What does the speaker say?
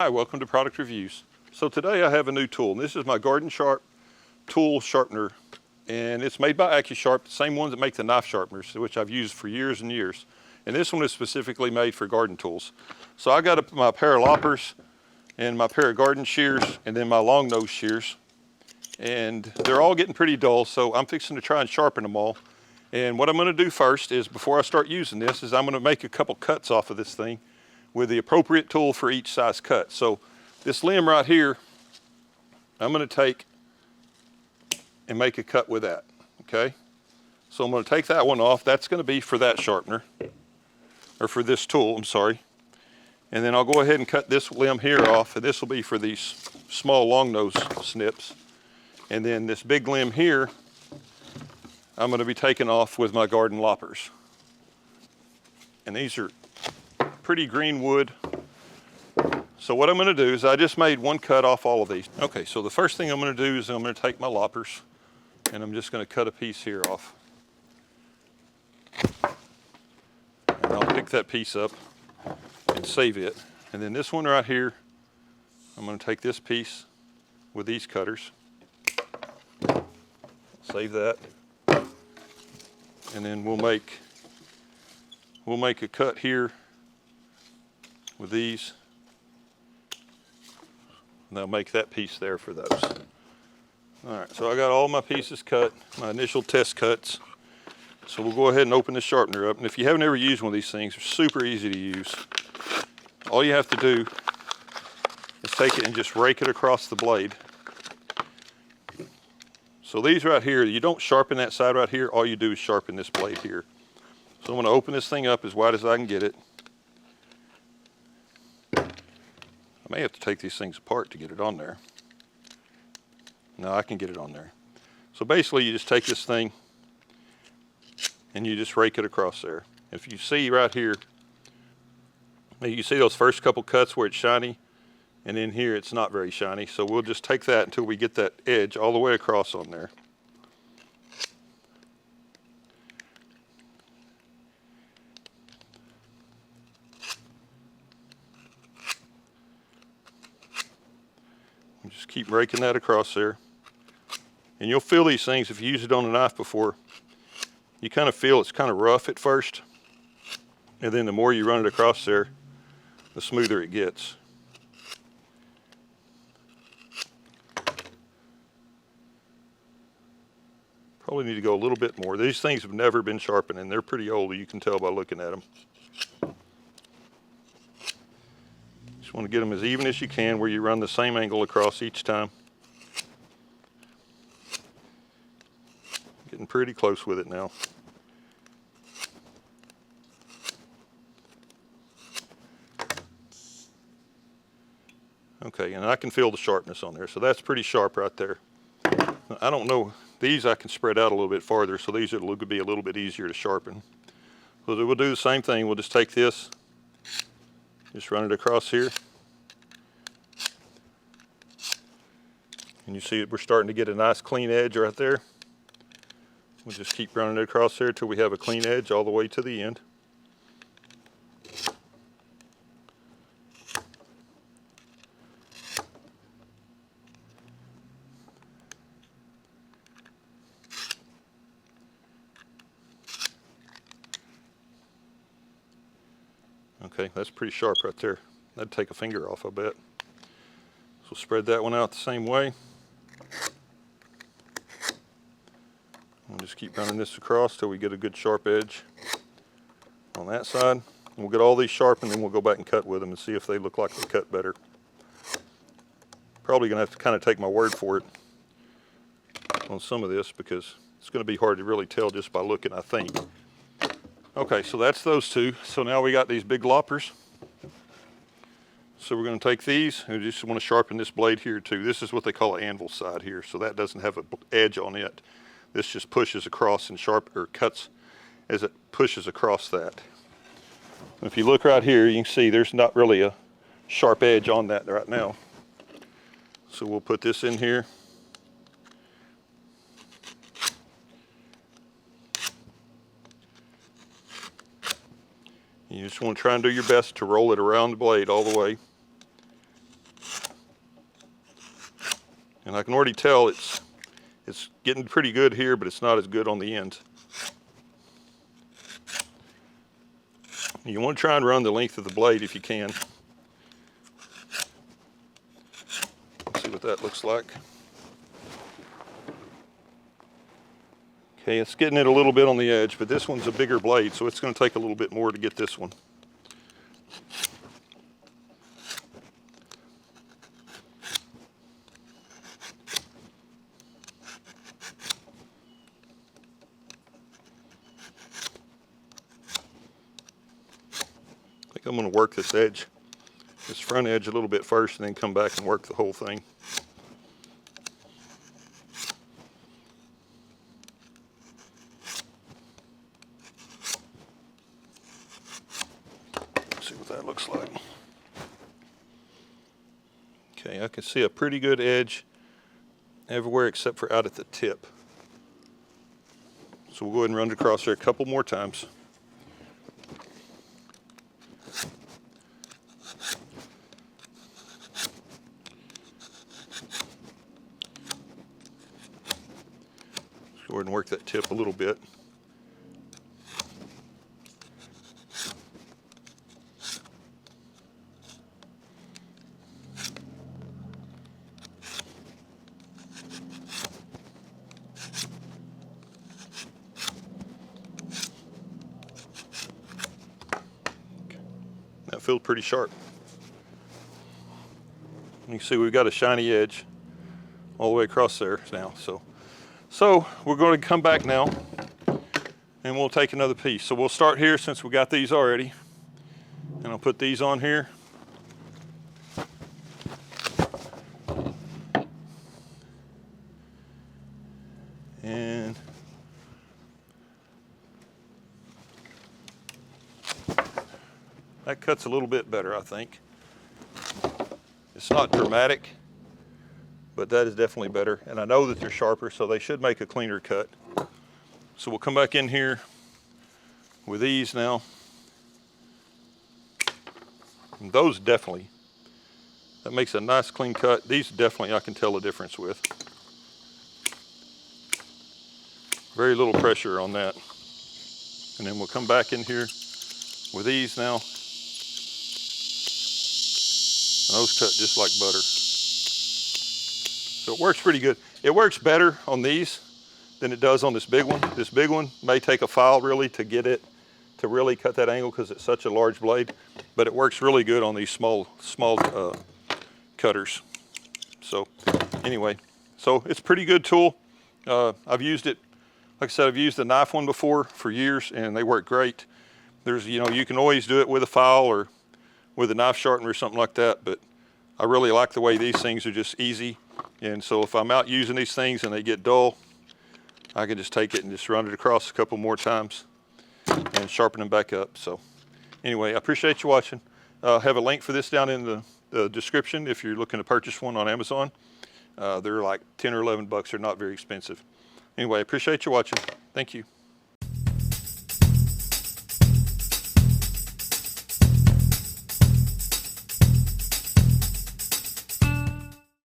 Hi, welcome to Product Reviews. So today I have a new tool, and this is my Gardensharp tool sharpener, and it's made by Accusharp, the same ones that make the knife sharpeners, which I've used for years and years. And this one is specifically made for garden tools. So I got my pair of loppers and my pair of garden shears and then my long nose shears. And they're all getting pretty dull, so I'm fixing to try and sharpen them all. And what I'm going to do first is, before I start using this, is I'm going to make a couple cuts off of this thing with the appropriate tool for each size cut. So this limb right here, I'm going to take and make a cut with that, okay? So I'm going to take that one off. That's going to be for that sharpener, or for this tool, I'm sorry. And then I'll go ahead and cut this limb here off, and this will be for these small long nose snips. And then this big limb here, I'm going to be taking off with my garden loppers. And these are pretty green wood. So what I'm going to do is, I just made one cut off all of these. Okay, so the first thing I'm going to do is I'm going to take my loppers and I'm just going to cut a piece here off. And I'll pick that piece up and save it. And then this one right here, I'm going to take this piece with these cutters. Save that. And then we'll make a cut here with these, and I'll make that piece there for those. All right, so I got all my pieces cut, my initial test cuts. So we'll go ahead and open the sharpener up. And if you haven't ever used one of these things, they're super easy to use. All you have to do is take it and just rake it across the blade. So these right here, you don't sharpen that side right here, all you do is sharpen this blade here. So I'm going to open this thing up as wide as I can get it. I may have to take these things apart to get it on there. No, I can get it on there. So basically you just take this thing and you just rake it across there. If you see right here, you see those first couple cuts where it's shiny, and in here it's not very shiny. So we'll just take that until we get that edge all the way across on there. Just keep raking that across there. And you'll feel these things, if you use it on a knife before, you kind of feel it's kind of rough at first. And then the more you run it across there, the smoother it gets. Probably need to go a little bit more. These things have never been sharpened and they're pretty old, you can tell by looking at them. Just want to get them as even as you can, where you run the same angle across each time. Getting pretty close with it now. Okay, and I can feel the sharpness on there, so that's pretty sharp right there. I don't know, these I can spread out a little bit farther, so these will be a little bit easier to sharpen. So we'll do the same thing. We'll just take this, just run it across here. And you see we're starting to get a nice clean edge right there. We'll just keep running it across there till we have a clean edge all the way to the end. Okay, that's pretty sharp right there. That'd take a finger off, I bet. So spread that one out the same way. We'll just keep running this across till we get a good sharp edge on that side. And we'll get all these sharp, and then we'll go back and cut with them and see if they look like they cut better. Probably gonna have to kind of take my word for it on some of this, because it's gonna be hard to really tell just by looking, I think. Okay, so that's those two. So now we got these big loppers. So we're going to take these, and we just want to sharpen this blade here too. This is what they call an anvil side here, so that doesn't have an edge on it. This just pushes across and cuts as it pushes across that. If you look right here, you can see there's not really a sharp edge on that right now. So we'll put this in here. You just want to try and do your best to roll it around the blade all the way. And I can already tell it's getting pretty good here, but it's not as good on the ends. You want to try and run the length of the blade if you can. Let's see what that looks like. Okay, it's getting it a little bit on the edge, but this one's a bigger blade, so it's going to take a little bit more to get this one. I think I'm going to work this edge, this front edge a little bit first, and then come back and work the whole thing. See what that looks like. Okay, I can see a pretty good edge everywhere except for out at the tip. So we'll go ahead and run it across there a couple more times. Let's go ahead and work that tip a little bit. That feels pretty sharp. You can see we've got a shiny edge all the way across there now. So we're going to come back now and we'll take another piece. So we'll start here since we got these already. And I'll put these on here. And that cuts a little bit better, I think. It's not dramatic, but that is definitely better. And I know that they're sharper, so they should make a cleaner cut. So we'll come back in here with these now. And those definitely, that makes a nice clean cut. These definitely I can tell the difference with. Very little pressure on that. And then we'll come back in here with these now. And those cut just like butter. So it works pretty good. It works better on these than it does on this big one. This big one may take a file really to get it to really cut that angle because it's such a large blade, but it works really good on these small cutters. So anyway, so it's a pretty good tool. I've used it, like I said, I've used the knife one before for years and they work great. There's, you know, you can always do it with a file or with a knife sharpener or something like that, but I really like the way these things are just easy. And so if I'm out using these things and they get dull, I can just take it and just run it across a couple more times and sharpen them back up. So anyway, I appreciate you watching. I have a link for this down in the description if you're looking to purchase one on Amazon. They're like 10 or 11 bucks. They're not very expensive. Anyway, I appreciate you watching. Thank you.